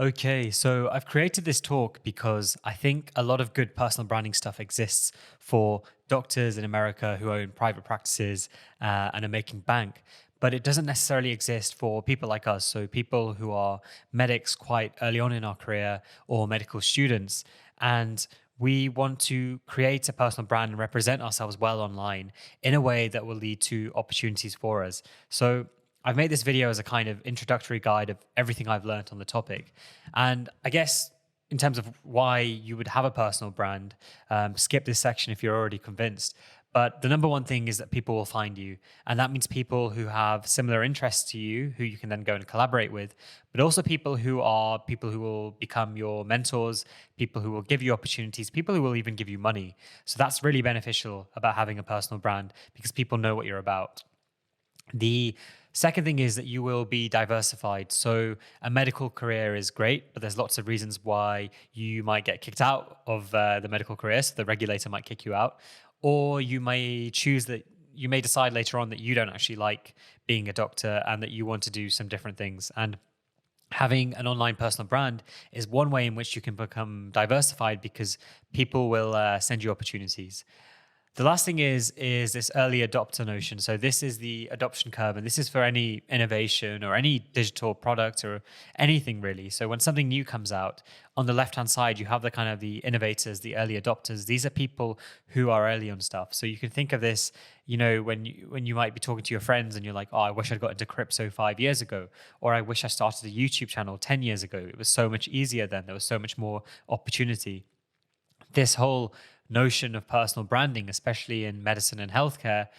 Okay, so I've created this talk because I think a lot of good personal branding stuff exists for doctors in America who own private practices and are making bank, but it doesn't necessarily exist for people like us. So, people who are medics quite early on in our career or medical students. And we want to create a personal brand and represent ourselves well online in a way that will lead to opportunities for us. So, I've made this video as a kind of introductory guide of everything I've learned on the topic. And I guess in terms of why you would have a personal brand, skip this section if you're already convinced. But the number one thing is that people will find you. And that means people who have similar interests to you, who you can then go and collaborate with, but also people who will become your mentors, people who will give you opportunities, people who will even give you money. So that's really beneficial about having a personal brand because people know what you're about. The second thing is that you will be diversified. So a medical career is great, but there's lots of reasons why you might get kicked out of the medical career. So the regulator might kick you out, or you may decide later on that you don't actually like being a doctor and that you want to do some different things. And having an online personal brand is one way in which you can become diversified because people will send you opportunities. The last thing is this early adopter notion. So this is the adoption curve, and this is for any innovation or any digital product or anything really. So when something new comes out, on the left-hand side, you have the kind of the innovators, the early adopters. These are people who are early on stuff. So you can think of this, when you might be talking to your friends and you're like, oh, I wish I'd got into crypto 5 years ago, or I wish I started a YouTube channel 10 years ago. It was so much easier then. There was so much more opportunity. This whole notion of personal branding, especially in medicine and healthcare,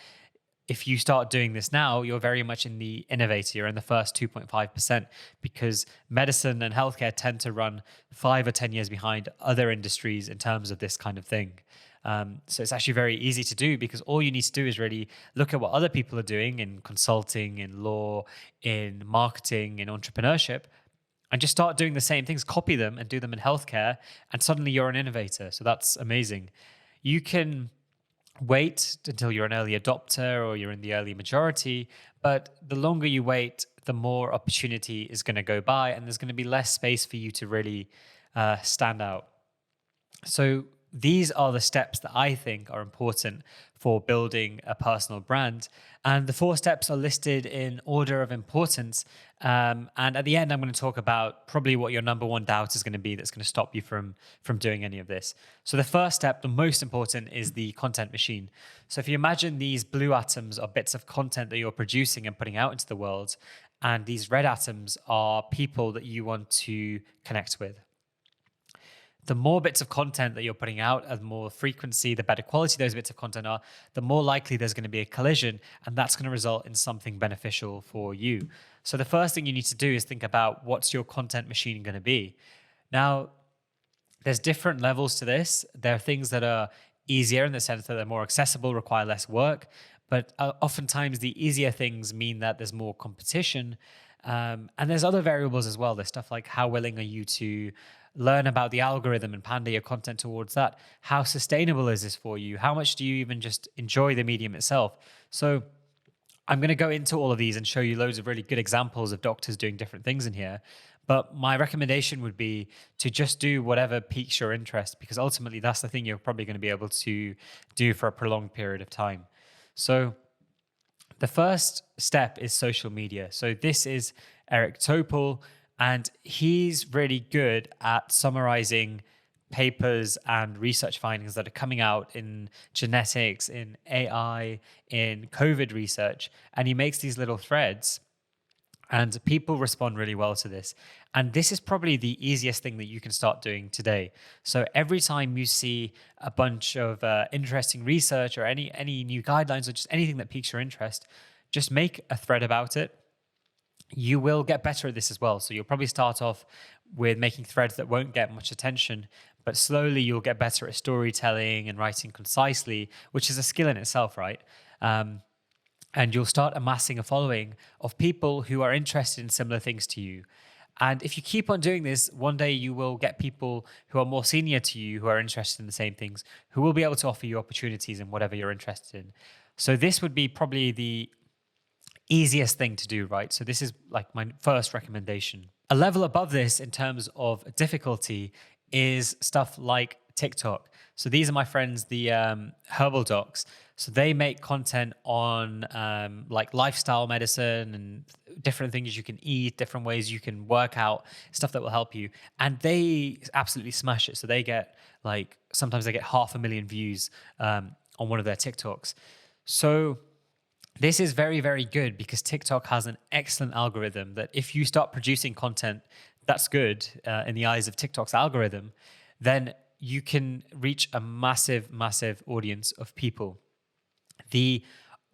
if you start doing this now, you're very much in the innovator. You're in the first 2.5% because medicine and healthcare tend to run 5 or 10 years behind other industries in terms of this kind of thing. So it's actually very easy to do because all you need to do is really look at what other people are doing in consulting, in law, in marketing, in entrepreneurship, and just start doing the same things, copy them and do them in healthcare, and suddenly you're an innovator. So that's amazing. You can wait until you're an early adopter or you're in the early majority, but the longer you wait, the more opportunity is going to go by, and there's going to be less space for you to really stand out. So these are the steps that I think are important for building a personal brand. And the 4 steps are listed in order of importance. And at the end, I'm going to talk about probably what your number one doubt is going to be that's going to stop you from doing any of this. So the first step, the most important, is the content machine. So if you imagine these blue atoms are bits of content that you're producing and putting out into the world, and these red atoms are people that you want to connect with. The more bits of content that you're putting out, and the more frequency, the better quality those bits of content are, the more likely there's going to be a collision, and that's going to result in something beneficial for you. So the first thing you need to do is think about what's your content machine going to be. Now, there's different levels to this. There are things that are easier in the sense that they're more accessible, require less work, but oftentimes the easier things mean that there's more competition. And there's other variables as well. There's stuff like how willing are you to learn about the algorithm and pander your content towards that? How sustainable is this for you? How much do you even just enjoy the medium itself? So I'm going to go into all of these and show you loads of really good examples of doctors doing different things in here. But my recommendation would be to just do whatever piques your interest, because ultimately that's the thing you're probably going to be able to do for a prolonged period of time. So the first step is social media. So this is Eric Topol, and he's really good at summarizing papers and research findings that are coming out in genetics, in AI, in COVID research. And he makes these little threads, and people respond really well to this. And this is probably the easiest thing that you can start doing today. So every time you see a bunch of interesting research or any new guidelines or just anything that piques your interest, just make a thread about it. You will get better at this as well. So you'll probably start off with making threads that won't get much attention, but slowly you'll get better at storytelling and writing concisely, which is a skill in itself, right? And you'll start amassing a following of people who are interested in similar things to you. And if you keep on doing this, one day you will get people who are more senior to you, who are interested in the same things, who will be able to offer you opportunities in whatever you're interested in. So this would be probably the easiest thing to do, right? So this is like my first recommendation. A level above this in terms of difficulty is stuff like TikTok. So these are my friends, the herbal docs. So they make content on like lifestyle medicine and different things you can eat, different ways you can work out, stuff that will help you. And they absolutely smash it. So they get like, sometimes they get 500,000 views on one of their TikToks. So this is very, very good because TikTok has an excellent algorithm that if you start producing content that's good in the eyes of TikTok's algorithm, then you can reach a massive, massive audience of people. The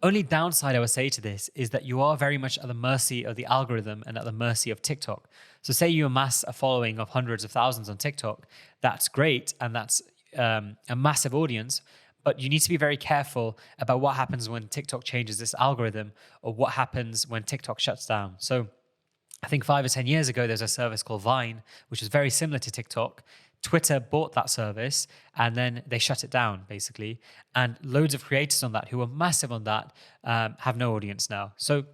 only downside I would say to this is that you are very much at the mercy of the algorithm and at the mercy of TikTok. So say you amass a following of hundreds of thousands on TikTok, that's great and that's a massive audience, but you need to be very careful about what happens when TikTok changes this algorithm or what happens when TikTok shuts down. So I think 5 or 10 years ago, there's a service called Vine, which is very similar to TikTok. Twitter bought that service and then they shut it down, basically. And loads of creators on that who were massive on that have no audience now. So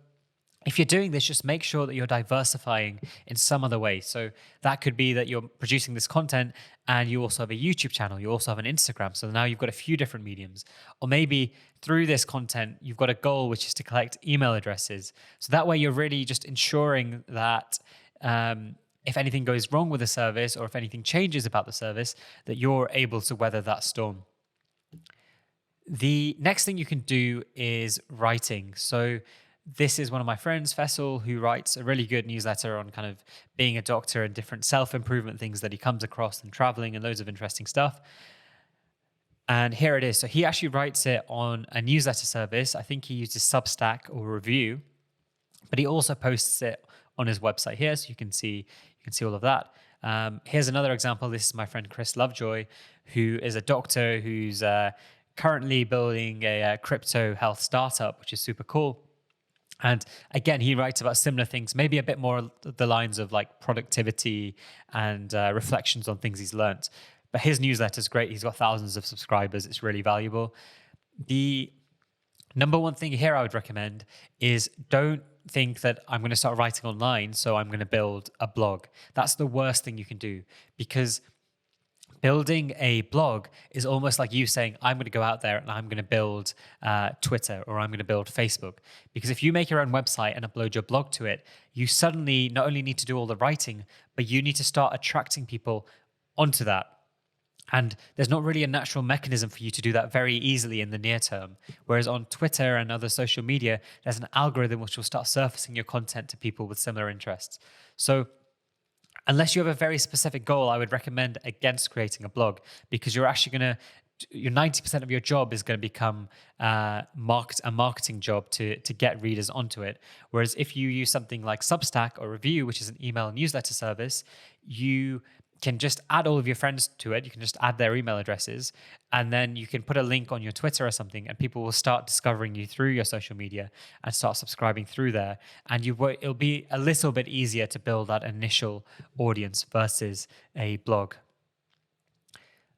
if you're doing this, just make sure that you're diversifying in some other way. So that could be that you're producing this content and you also have a YouTube channel, you also have an Instagram. So now you've got a few different mediums. Or maybe through this content, you've got a goal, which is to collect email addresses. So that way you're really just ensuring that if anything goes wrong with the service or if anything changes about the service, that you're able to weather that storm. The next thing you can do is writing. So this is one of my friends, Faisal, who writes a really good newsletter on kind of being a doctor and different self-improvement things that he comes across and traveling and loads of interesting stuff. And here it is. So he actually writes it on a newsletter service. I think he uses Substack or Review, but he also posts it on his website here. So you can see all of that. Here's another example. This is my friend Chris Lovejoy, who is a doctor who's currently building a crypto health startup, which is super cool. And again, he writes about similar things, maybe a bit more the lines of like productivity and reflections on things he's learnt. But his newsletter is great. He's got thousands of subscribers. It's really valuable. The number one thing here I would recommend is don't think that I'm going to start writing online, so I'm going to build a blog. That's the worst thing you can do, because building a blog is almost like you saying, I'm going to go out there and I'm going to build Twitter or I'm going to build Facebook. Because if you make your own website and upload your blog to it, you suddenly not only need to do all the writing, but you need to start attracting people onto that. And there's not really a natural mechanism for you to do that very easily in the near term. Whereas on Twitter and other social media, there's an algorithm which will start surfacing your content to people with similar interests. So unless you have a very specific goal, I would recommend against creating a blog, because you're actually going to, your 90% of your job is going to become a marketing job to get readers onto it. Whereas if you use something like Substack or Review, which is an email newsletter service, you can just add all of your friends to it. You can just add their email addresses, and then you can put a link on your Twitter or something, and people will start discovering you through your social media and start subscribing through there. And it'll be a little bit easier to build that initial audience versus a blog.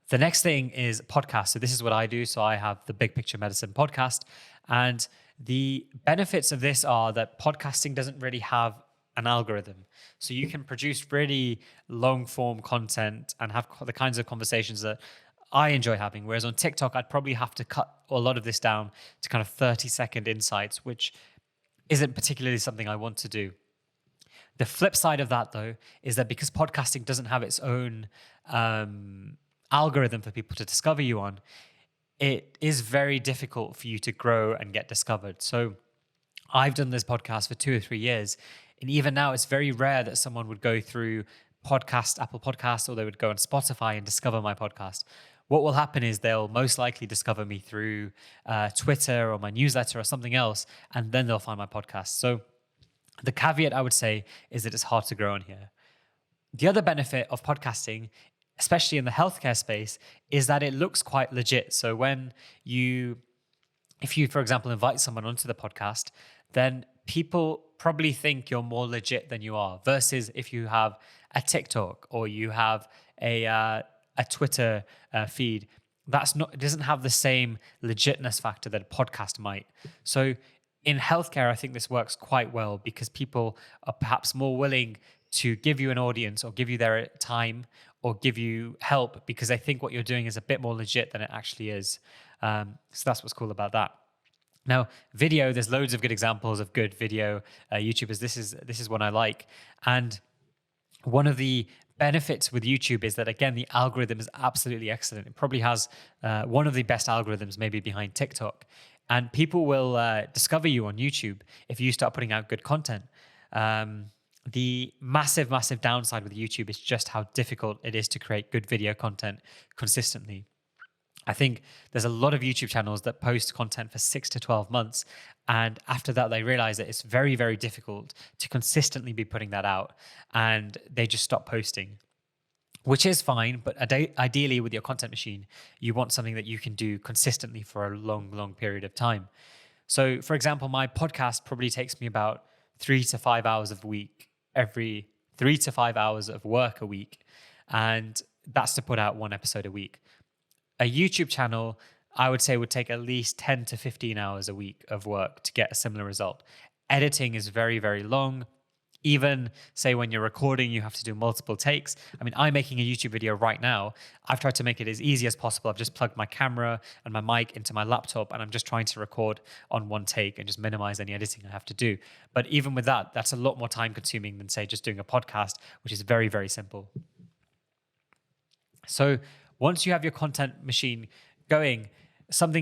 The next thing is podcasts. So this is what I do. So I have the Big Picture Medicine podcast, and the benefits of this are that podcasting doesn't really have an algorithm. So you can produce really long form content and have the kinds of conversations that I enjoy having. Whereas on TikTok, I'd probably have to cut a lot of this down to kind of 30-second insights, which isn't particularly something I want to do. The flip side of that, though, is that because podcasting doesn't have its own algorithm for people to discover you on, it is very difficult for you to grow and get discovered. So I've done this podcast for 2 or 3 years. And even now, it's very rare that someone would go through Apple Podcasts, or they would go on Spotify and discover my podcast. What will happen is they'll most likely discover me through Twitter or my newsletter or something else, and then they'll find my podcast. So the caveat I would say is that it's hard to grow on here. The other benefit of podcasting, especially in the healthcare space, is that it looks quite legit. So if you, for example, invite someone onto the podcast, then people probably think you're more legit than you are, versus if you have a TikTok or you have a Twitter feed. It doesn't have the same legitness factor that a podcast might. So in healthcare, I think this works quite well because people are perhaps more willing to give you an audience or give you their time or give you help because they think what you're doing is a bit more legit than it actually is. So that's what's cool about that. Now, video, there's loads of good examples of good video YouTubers. This is one I like. And one of the benefits with YouTube is that, again, the algorithm is absolutely excellent. It probably has one of the best algorithms, maybe behind TikTok. And people will discover you on YouTube if you start putting out good content. The massive, massive downside with YouTube is just how difficult it is to create good video content consistently. I think there's a lot of YouTube channels that post content for 6 to 12 months. And after that, they realize that it's very, very difficult to consistently be putting that out. And they just stop posting, which is fine. But ideally, with your content machine, you want something that you can do consistently for a long, long period of time. So, for example, my podcast probably takes me about 3 to 5 hours a week, every 3 to 5 hours of work a week. And that's to put out one episode a week. A YouTube channel, I would say, would take at least 10 to 15 hours a week of work to get a similar result. Editing is very, very long. Even, say, when you're recording, you have to do multiple takes. I mean, I'm making a YouTube video right now. I've tried to make it as easy as possible. I've just plugged my camera and my mic into my laptop, and I'm just trying to record on one take and just minimize any editing I have to do. But even with that, that's a lot more time consuming than, say, just doing a podcast, which is very, very simple. So once you have your content machine going, some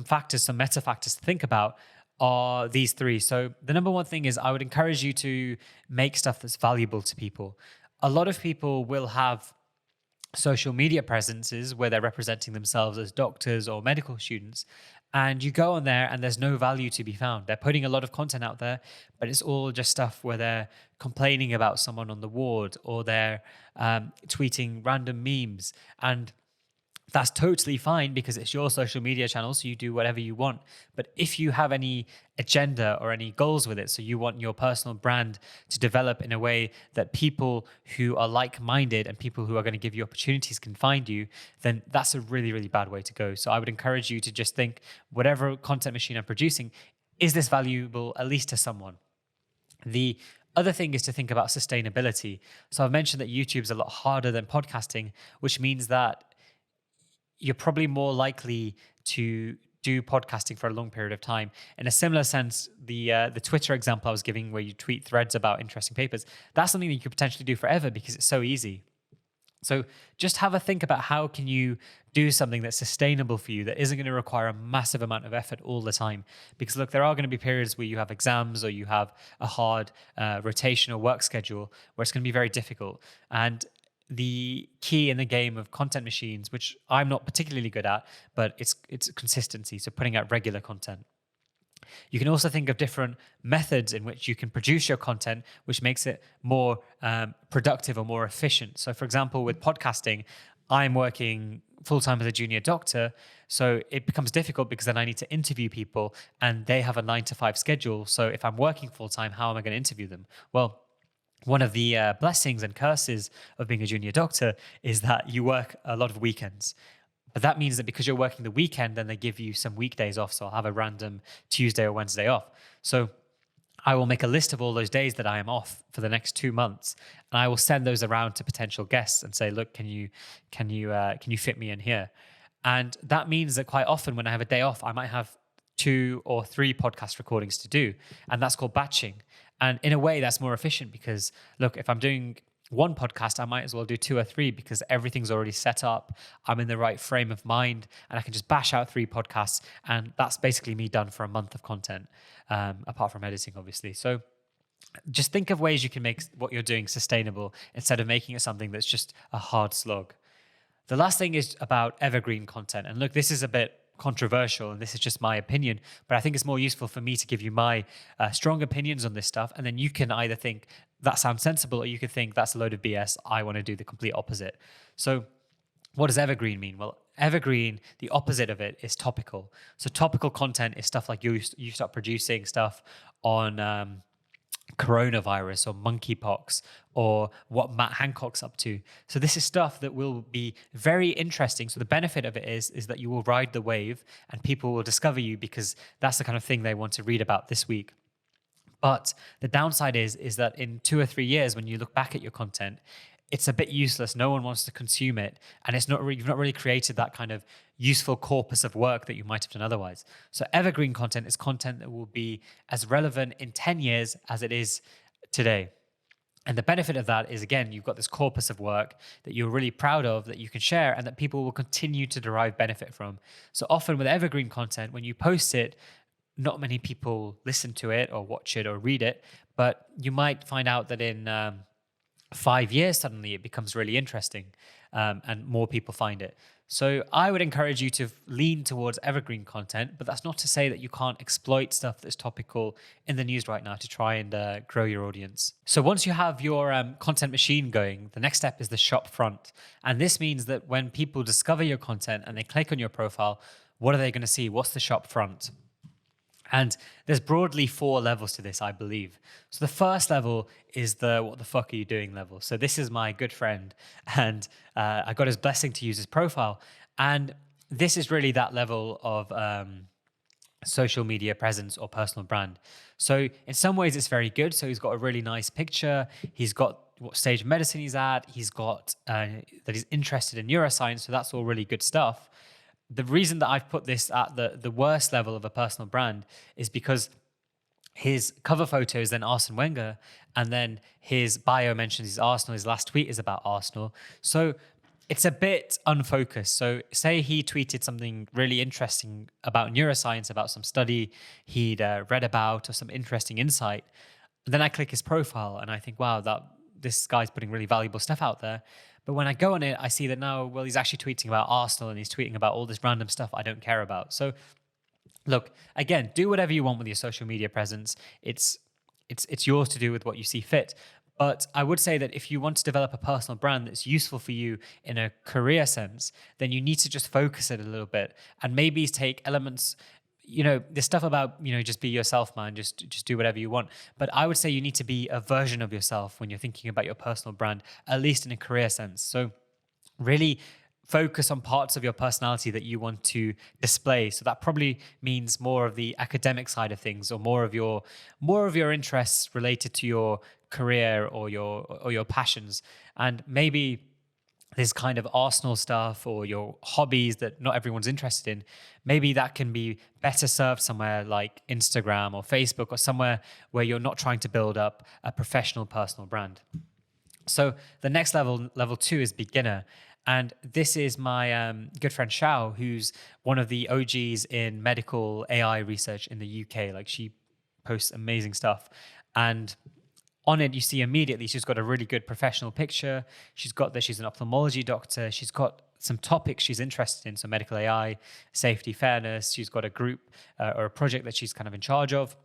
factors, some meta factors to think about are these three. So the number one thing is I would encourage you to make stuff that's valuable to people. A lot of people will have social media presences where they're representing themselves as doctors or medical students. And you go on there and there's no value to be found. They're putting a lot of content out there, but it's all just stuff where they're complaining about someone on the ward or they're tweeting random memes. And that's totally fine because it's your social media channel, so you do whatever you want. But if you have any agenda or any goals with it, so you want your personal brand to develop in a way that people who are like-minded and people who are going to give you opportunities can find you, then that's a really, really bad way to go. So I would encourage you to just think, whatever content machine I'm producing, is this valuable at least to someone? The other thing is to think about sustainability. So I've mentioned that YouTube's a lot harder than podcasting, which means that you're probably more likely to do podcasting for a long period of time. In a similar sense, the Twitter example I was giving where you tweet threads about interesting papers, that's something that you could potentially do forever because it's so easy. So just have a think about how can you do something that's sustainable for you that isn't going to require a massive amount of effort all the time. Because look, there are going to be periods where you have exams or you have a hard rotational work schedule where it's going to be very difficult. And the key in the game of content machines, which I'm not particularly good at, but it's consistency. So putting out regular content. You can also think of different methods in which you can produce your content, which makes it more productive or more efficient. So for example, with podcasting, I'm working full-time as a junior doctor. So it becomes difficult because then I need to interview people and they have a 9 to 5 schedule. So if I'm working full-time, how am I going to interview them? Well, one of the blessings and curses of being a junior doctor is that you work a lot of weekends. But that means that because you're working the weekend, then they give you some weekdays off. So I'll have a random Tuesday or Wednesday off. So I will make a list of all those days that I am off for the next 2 months, and I will send those around to potential guests and say, look, can you fit me in here? And that means that quite often when I have a day off, I might have 2 or 3 podcast recordings to do. And that's called batching. And in a way, that's more efficient because, look, if I'm doing one podcast, I might as well do 2 or 3 because everything's already set up. I'm in the right frame of mind and I can just bash out 3 podcasts. And that's basically me done for a month of content, apart from editing, obviously. So just think of ways you can make what you're doing sustainable instead of making it something that's just a hard slog. The last thing is about evergreen content. And look, this is a bit controversial and this is just my opinion, but I think it's more useful for me to give you my strong opinions on this stuff. And then you can either think that sounds sensible or you could think that's a load of BS. I want to do the complete opposite. So what does evergreen mean? Well, evergreen, the opposite of it is topical. So topical content is stuff like you start producing stuff on coronavirus or monkeypox or what Matt Hancock's up to. So this is stuff that will be very interesting. So the benefit of it is that you will ride the wave and people will discover you because that's the kind of thing they want to read about this week. But the downside is that in 2 or 3 years, when you look back at your content, it's a bit useless. No one wants to consume it, and you've not really created that kind of useful corpus of work that you might have done otherwise. So evergreen content is content that will be as relevant in 10 years as it is today. And the benefit of that is, again, you've got this corpus of work that you're really proud of that you can share and that people will continue to derive benefit from. So often with evergreen content, when you post it, not many people listen to it or watch it or read it, but you might find out that in 5 years, suddenly it becomes really interesting, and more people find it. So I would encourage you to lean towards evergreen content, but that's not to say that you can't exploit stuff that's topical in the news right now to try and grow your audience. So once you have your content machine going, the next step is the shop front. And this means that when people discover your content and they click on your profile, what are they going to see? What's the shop front? And there's broadly 4 levels to this, I believe. So the first level is the what the fuck are you doing level. So this is my good friend, and I got his blessing to use his profile. And this is really that level of social media presence or personal brand. So in some ways it's very good. So he's got a really nice picture. He's got what stage of medicine he's at. He's got that he's interested in neuroscience. So that's all really good stuff. The reason that I've put this at the worst level of a personal brand is because his cover photo is then Arsene Wenger, and then his bio mentions he's Arsenal. His last tweet is about Arsenal. So it's a bit unfocused. So say he tweeted something really interesting about neuroscience, about some study he'd read about or some interesting insight. Then I click his profile and I think, wow, this guy's putting really valuable stuff out there. But when I go on it, I see that now, well, he's actually tweeting about Arsenal and he's tweeting about all this random stuff I don't care about. So look, again, do whatever you want with your social media presence. It's yours to do with what you see fit. But I would say that if you want to develop a personal brand that's useful for you in a career sense, then you need to just focus it a little bit and maybe take elements. There's stuff about, just be yourself, man. Just do whatever you want. But I would say you need to be a version of yourself when you're thinking about your personal brand, at least in a career sense. So really focus on parts of your personality that you want to display. So that probably means more of the academic side of things, or more of your interests related to your career or your passions. And maybe this kind of Arsenal stuff or your hobbies that not everyone's interested in, maybe that can be better served somewhere like Instagram or Facebook, or somewhere where you're not trying to build up a professional personal brand. So the next level 2 is beginner. And this is my good friend Xiao, who's one of the OGs in medical AI research in the UK. Like, she posts amazing stuff. And on it, you see immediately she's got a really good professional picture. She's an ophthalmology doctor. She's got some topics she's interested in, so medical AI, safety, fairness. She's got a group or a project that she's kind of in charge of.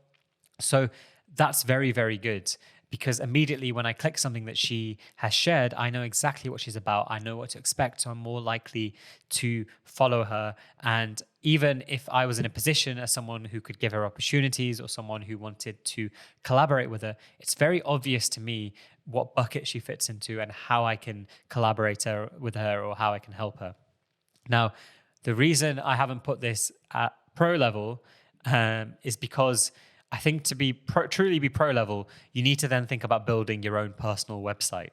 So that's very, very good, because immediately when I click something that she has shared, I know exactly what she's about. I know what to expect, so I'm more likely to follow her. And even if I was in a position as someone who could give her opportunities or someone who wanted to collaborate with her, it's very obvious to me what bucket she fits into and how I can collaborate with her or how I can help her. Now, the reason I haven't put this at pro level is because I think to truly be pro level, you need to then think about building your own personal website.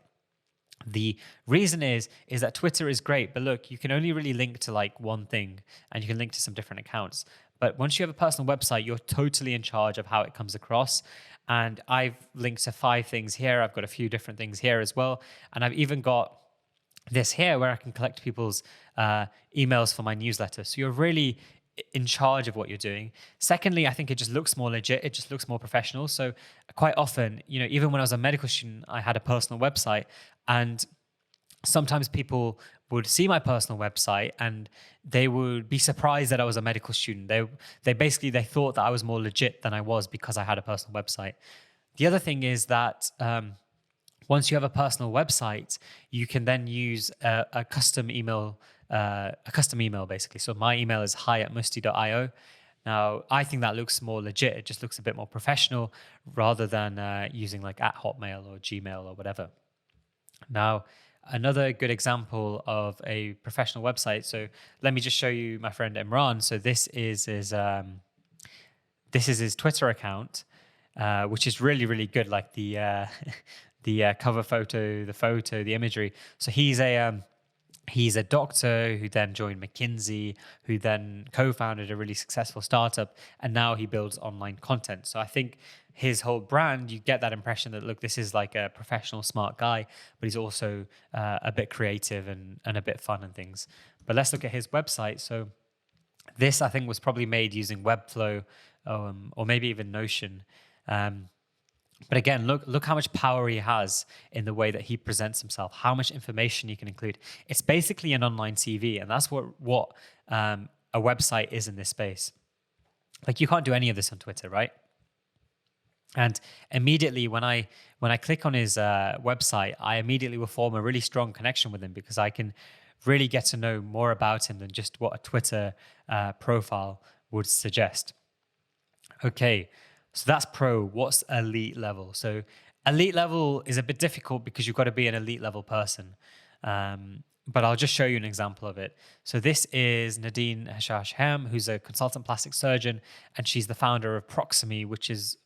The reason is that Twitter is great, but look, you can only really link to like one thing, and you can link to some different accounts. But once you have a personal website, you're totally in charge of how it comes across. And I've linked to 5 things here. I've got a few different things here as well. And I've even got this here where I can collect people's emails for my newsletter. So you're really in charge of what you're doing. Secondly, I think it just looks more legit. It just looks more professional. So quite often, even when I was a medical student, I had a personal website, and sometimes people would see my personal website and they would be surprised that I was a medical student. They thought that I was more legit than I was because I had a personal website. The other thing is that once you have a personal website, you can then use a custom email basically. So my email is hi@musti.io. Now, I think that looks more legit. It just looks a bit more professional rather than using like @Hotmail or Gmail or whatever. Now, another good example of a professional website. So let me just show you my friend Imran. So this is his Twitter account. which is really, really good. Like the cover photo, the imagery. So he's a doctor who then joined McKinsey, who then co-founded a really successful startup, and now he builds online content. So I think his whole brand, you get that impression that, look, this is like a professional, smart guy, but he's also a bit creative and a bit fun and things. But let's look at his website. So this, I think, was probably made using Webflow, or maybe even Notion. But again, look how much power he has in the way that he presents himself, how much information he can include. It's basically an online CV, and that's what a website is in this space. Like, you can't do any of this on Twitter, right? And immediately when I click on his website, I immediately will form a really strong connection with him, because I can really get to know more about him than just what a Twitter profile would suggest. Okay, so that's pro. What's elite level? So elite level is a bit difficult because you've got to be an elite level person. But I'll just show you an example of it. So this is Nadine Hashashem, who's a consultant plastic surgeon, and she's the founder of Proximy, which is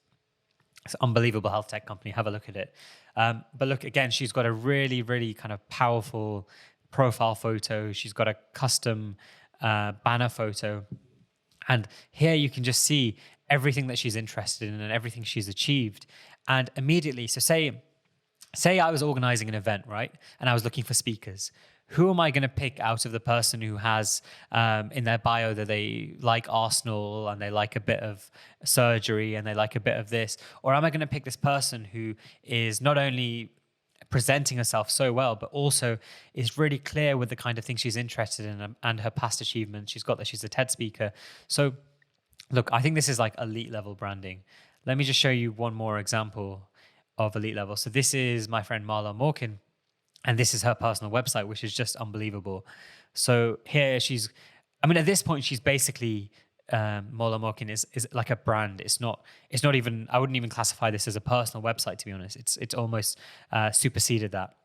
an unbelievable health tech company. Have a look at it. But look, again, she's got a really, really kind of powerful profile photo. She's got a custom banner photo. And here you can just see everything that she's interested in and everything she's achieved. And immediately, so say I was organizing an event, right? And I was looking for speakers. Who am I going to pick out of the person who has in their bio that they like Arsenal and they like a bit of surgery and they like a bit of this? Or am I going to pick this person who is not only presenting herself so well, but also is really clear with the kind of things she's interested in and her past achievements? She's got that she's a TED speaker. So look, I think this is like elite level branding. Let me just show you one more example of elite level. So this is my friend Marla Morkin, and this is her personal website, which is just unbelievable. So here at this point, she's basically, Marla Morkin is like a brand. It's not even, I wouldn't even classify this as a personal website, to be honest. It's almost superseded that.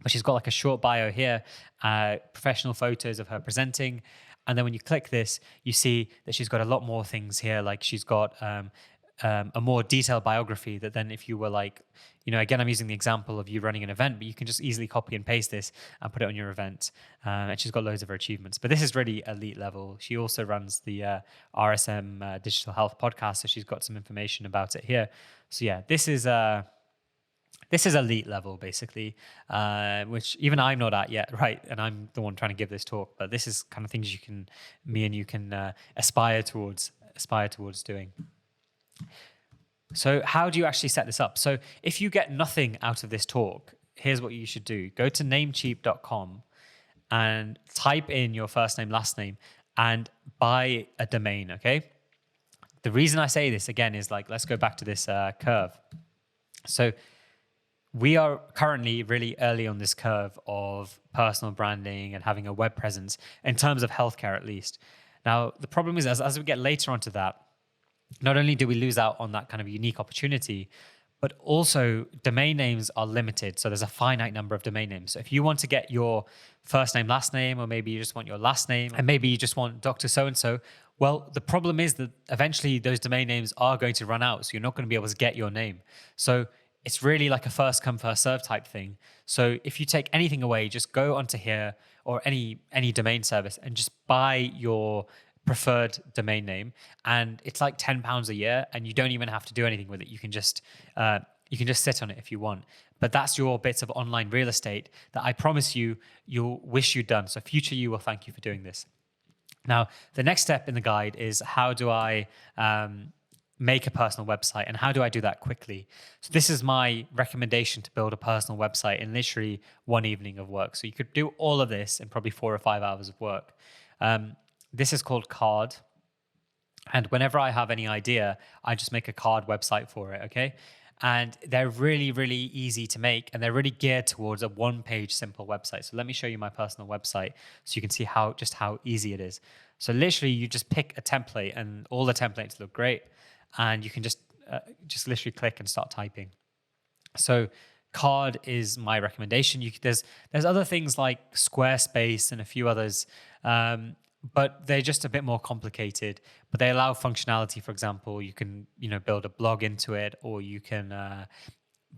But she's got like a short bio here, professional photos of her presenting. And then when you click this, you see that she's got a lot more things here. Like she's got a more detailed biography that then if you were like, again, I'm using the example of you running an event, but you can just easily copy and paste this and put it on your event. And she's got loads of her achievements. But this is really elite level. She also runs the RSM Digital Health podcast, so she's got some information about it here. So yeah, this is elite level, basically, which even I'm not at yet, right? And I'm the one trying to give this talk, but this is kind of things me and you can aspire towards doing. So how do you actually set this up? So if you get nothing out of this talk, here's what you should do. Go to namecheap.com and type in your first name, last name, and buy a domain, okay? The reason I say this, again, is like, let's go back to this curve. So we are currently really early on this curve of personal branding and having a web presence in terms of healthcare, at least. Now, the problem is as we get later onto that, not only do we lose out on that kind of unique opportunity, but also domain names are limited. So there's a finite number of domain names. So if you want to get your first name, last name, or maybe you just want your last name, and maybe you just want Dr. So-and-so, well, the problem is that eventually those domain names are going to run out. So you're not going to be able to get your name. So it's really like a first come, first serve type thing. So if you take anything away, just go onto here or any domain service and just buy your preferred domain name, and it's like £10 a year, and you don't even have to do anything with it. You can just sit on it if you want. But that's your bits of online real estate that I promise you'll wish you'd done. So future you will thank you for doing this. Now, the next step in the guide is how do I make a personal website, and how do I do that quickly? So this is my recommendation to build a personal website in literally one evening of work. So you could do all of this in probably 4 or 5 hours of work. This is called Card. And whenever I have any idea, I just make a card website for it, okay? And they're really, really easy to make, and they're really geared towards a one-page simple website. So let me show you my personal website so you can see how easy it is. So literally, you just pick a template, and all the templates look great, and you can just literally click and start typing. So Card is my recommendation. There's other things like Squarespace and a few others. but they're just a bit more complicated. But they allow functionality. For example, you can build a blog into it, or you can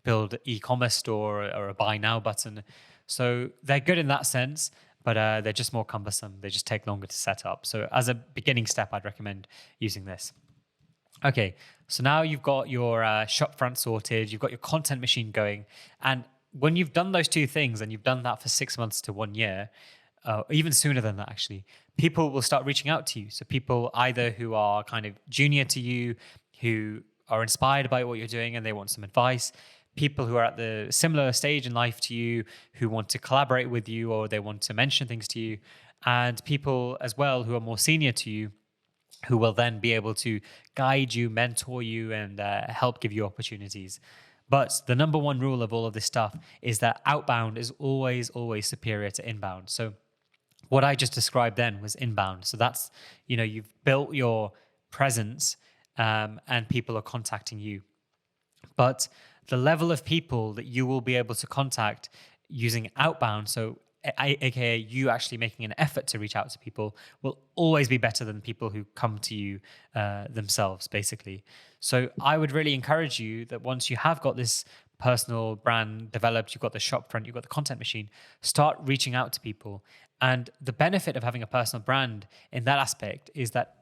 build an e-commerce store or a buy now button. So they're good in that sense, but they're just more cumbersome. They just take longer to set up. So as a beginning step, I'd recommend using this. Okay, so now you've got your shop front sorted, you've got your content machine going, and when you've done those two things, and you've done that for 6 months to 1 year, even sooner than that, actually, people will start reaching out to you. So people either who are kind of junior to you, who are inspired by what you're doing and they want some advice, people who are at the similar stage in life to you, who want to collaborate with you or they want to mention things to you, and people as well who are more senior to you, who will then be able to guide you, mentor you, and help give you opportunities. But the number one rule of all of this stuff is that outbound is always, always superior to inbound. So what I just described then was inbound. So that's, you've built your presence and people are contacting you. But the level of people that you will be able to contact using outbound, so aka you actually making an effort to reach out to people, will always be better than people who come to you themselves, basically. So I would really encourage you that once you have got this personal brand developed, you've got the shop front, you've got the content machine, start reaching out to people. And the benefit of having a personal brand in that aspect is that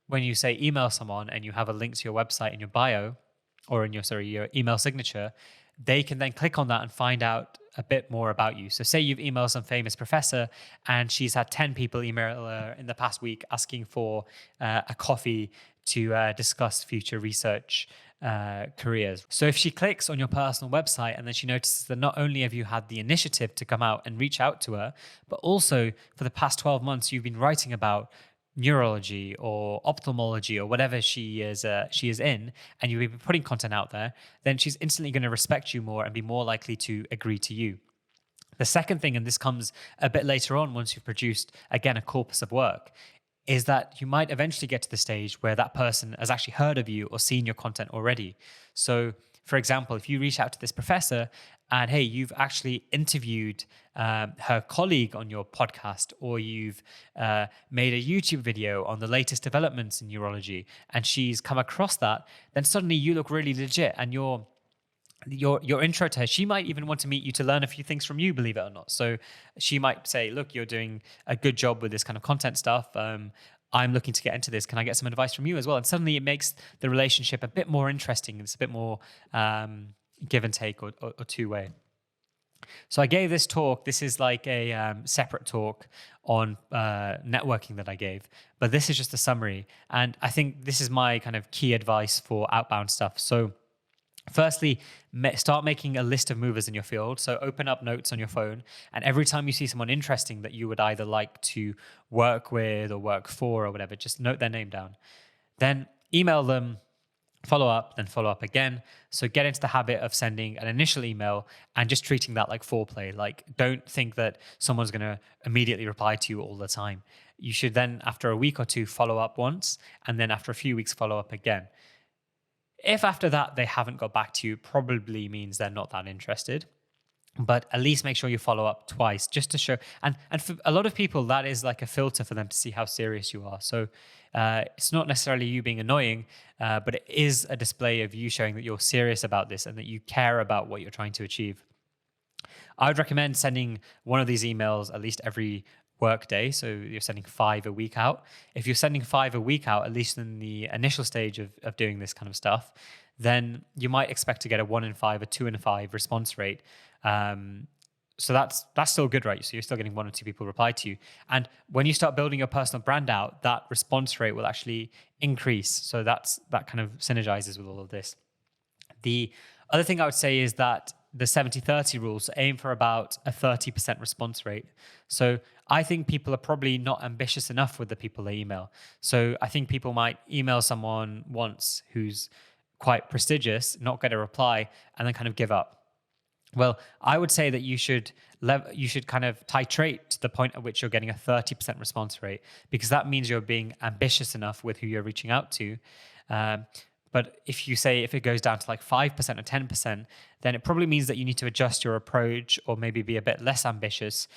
when you say email someone and you have a link to your website in your bio or in your email signature, they can then click on that and find out a bit more about you. So say you've emailed some famous professor and she's had 10 people email her in the past week asking for a coffee to discuss future research careers. So if she clicks on your personal website and then she notices that not only have you had the initiative to come out and reach out to her, but also for the past 12 months you've been writing about neurology or ophthalmology or whatever she is in, and you'll be putting content out there, then she's instantly going to respect you more and be more likely to agree to you. The second thing, and this comes a bit later on once you've produced, again, a corpus of work, is that you might eventually get to the stage where that person has actually heard of you or seen your content already. So, for example, if you reach out to this professor and, hey, you've actually interviewed her colleague on your podcast, or you've made a YouTube video on the latest developments in neurology, and she's come across that, then suddenly you look really legit, and your intro to her, she might even want to meet you to learn a few things from you, believe it or not. So she might say, look, you're doing a good job with this kind of content stuff. I'm looking to get into this. Can I get some advice from you as well? And suddenly it makes the relationship a bit more interesting. It's a bit more give and take or two-way. So I gave this talk. This is like a separate talk on networking that I gave, but this is just a summary. And I think this is my kind of key advice for outbound stuff. So firstly, start making a list of movers in your field. So open up notes on your phone, and every time you see someone interesting that you would either like to work with or work for or whatever, just note their name down. Then email them, follow up, then follow up again. So get into the habit of sending an initial email and just treating that like foreplay. Like, don't think that someone's going to immediately reply to you all the time. You should then, after a week or two, follow up once, and then after a few weeks, follow up again. If after that they haven't got back to you, probably means they're not that interested. But at least make sure you follow up twice, just to show. And for a lot of people, that is like a filter for them to see how serious you are. So it's not necessarily you being annoying, but it is a display of you showing that you're serious about this and that you care about what you're trying to achieve. I would recommend sending one of these emails at least every work day. So you're sending 5 a week out. If you're sending 5 a week out, at least in the initial stage of doing this kind of stuff, then you might expect to get a 1 in 5, a 2 in 5 response rate. So that's still good, right? So you're still getting 1 or 2 people reply to you. And when you start building your personal brand out, that response rate will actually increase. So that kind of synergizes with all of this. The other thing I would say is that the 70-30 rules aim for about a 30% response rate. So I think people are probably not ambitious enough with the people they email. So I think people might email someone once who's quite prestigious, not get a reply, and then kind of give up. Well, I would say that you should kind of titrate to the point at which you're getting a 30% response rate, because that means you're being ambitious enough with who you're reaching out to. But if it goes down to like 5% or 10%, then it probably means that you need to adjust your approach or maybe be a bit less ambitious.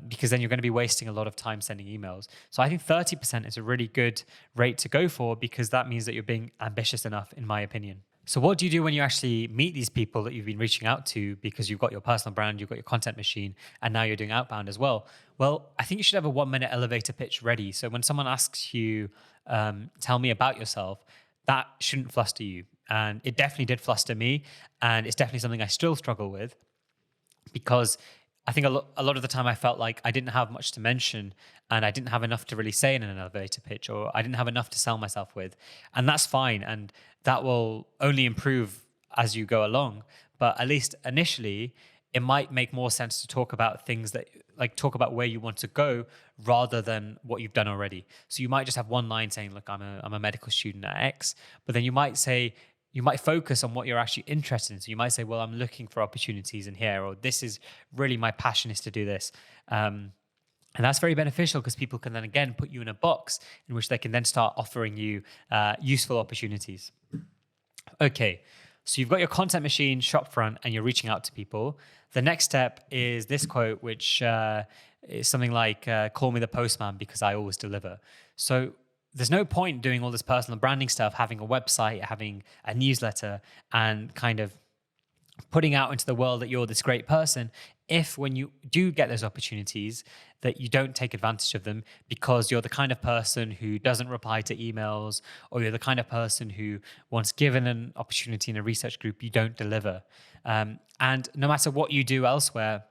because then you're going to be wasting a lot of time sending emails. So I think 30% is a really good rate to go for, because that means that you're being ambitious enough, in my opinion. So what do you do when you actually meet these people that you've been reaching out to, because you've got your personal brand, you've got your content machine, and now you're doing outbound as well? Well, I think you should have a 1 minute elevator pitch ready. So when someone asks you, tell me about yourself, that shouldn't fluster you. And it definitely did fluster me. And it's definitely something I still struggle with, because I think a lot of the time I felt like I didn't have much to mention, and I didn't have enough to really say in an elevator pitch, or I didn't have enough to sell myself with. And that's fine. And that will only improve as you go along. But at least initially, it might make more sense to talk about things that, like, talk about where you want to go rather than what you've done already. So you might just have one line saying, look, I'm a medical student at X, but then you might focus on what you're actually interested in. So you might say, well, I'm looking for opportunities in here, or this is really my passion is to do this. And that's very beneficial, because people can then again put you in a box in which they can then start offering you useful opportunities. Okay, so you've got your content machine shop front and you're reaching out to people. The next step is this quote, which is something like, call me the postman because I always deliver. So there's no point doing all this personal branding stuff, having a website, having a newsletter, and kind of putting out into the world that you're this great person, if when you do get those opportunities, that you don't take advantage of them, because you're the kind of person who doesn't reply to emails, or you're the kind of person who, once given an opportunity in a research group, you don't deliver. And no matter what you do elsewhere,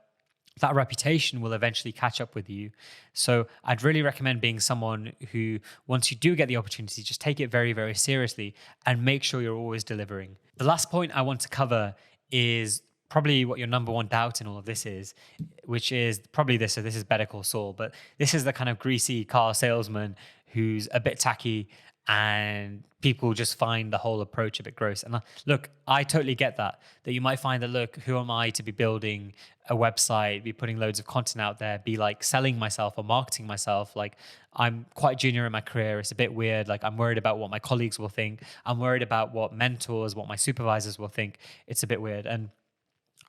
that reputation will eventually catch up with you. So I'd really recommend being someone who, once you do get the opportunity, just take it very, very seriously and make sure you're always delivering. The last point I want to cover is probably what your number one doubt in all of this is, which is probably this. So this is Better Call Saul, but this is the kind of greasy car salesman who's a bit tacky, and people just find the whole approach a bit gross. And look, I totally get that you might find that, look, who am I to be building a website, be putting loads of content out there, be like selling myself or marketing myself? Like, I'm quite junior in my career. It's a bit weird. Like, I'm worried about what my colleagues will think. I'm worried about what mentors, what my supervisors will think. It's a bit weird. And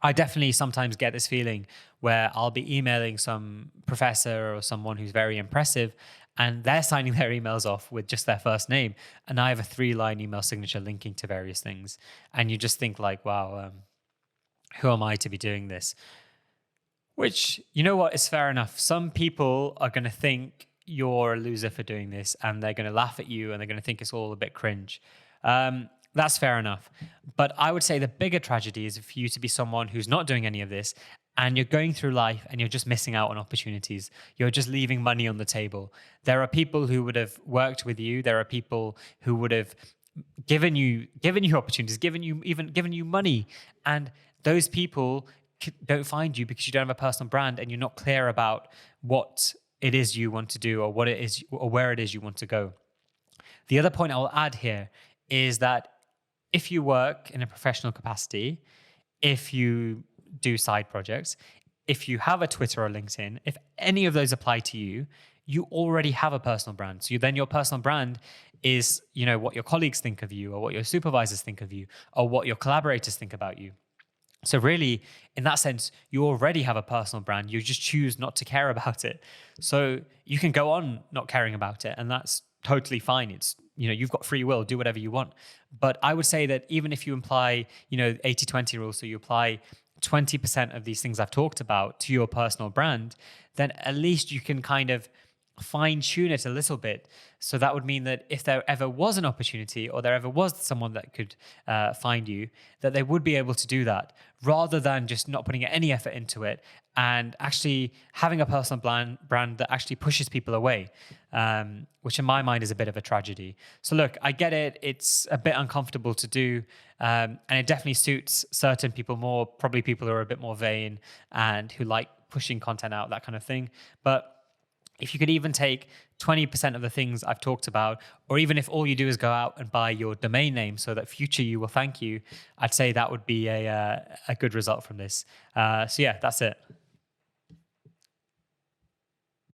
I definitely sometimes get this feeling where I'll be emailing some professor or someone who's very impressive, and they're signing their emails off with just their first name, and I have a 3-line email signature linking to various things. And you just think like, wow, who am I to be doing this? Which, you know what, is fair enough. Some people are going to think you're a loser for doing this, and they're going to laugh at you, and they're going to think it's all a bit cringe. That's fair enough. But I would say the bigger tragedy is for you to be someone who's not doing any of this, and you're going through life and you're just missing out on opportunities. You're just leaving money on the table. There are people who would have worked with you. There are people who would have given you opportunities, given you money. And those people don't find you because you don't have a personal brand, and you're not clear about what it is you want to do, or what it is, or where it is you want to go. The other point I will add here is that if you work in a professional capacity, if you do side projects, if you have a Twitter or LinkedIn, if any of those apply to you, you already have a personal brand. So then your personal brand is, what your colleagues think of you, or what your supervisors think of you, or what your collaborators think about you. So really, in that sense, you already have a personal brand. You just choose not to care about it. So you can go on not caring about it, and that's totally fine. It's, you've got free will, do whatever you want. But I would say that even if you apply, 80-20 rule, so you apply 20% of these things I've talked about to your personal brand, then at least you can kind of fine tune it a little bit. So that would mean that if there ever was an opportunity, or there ever was someone that could find you, that they would be able to do that, rather than just not putting any effort into it and actually having a personal brand that actually pushes people away, which in my mind is a bit of a tragedy. So look, I get it. It's a bit uncomfortable to do, and it definitely suits certain people more, probably people who are a bit more vain and who like pushing content out, that kind of thing. But if you could even take 20% of the things I've talked about, or even if all you do is go out and buy your domain name so that future you will thank you, I'd say that would be a good result from this. So yeah, that's it.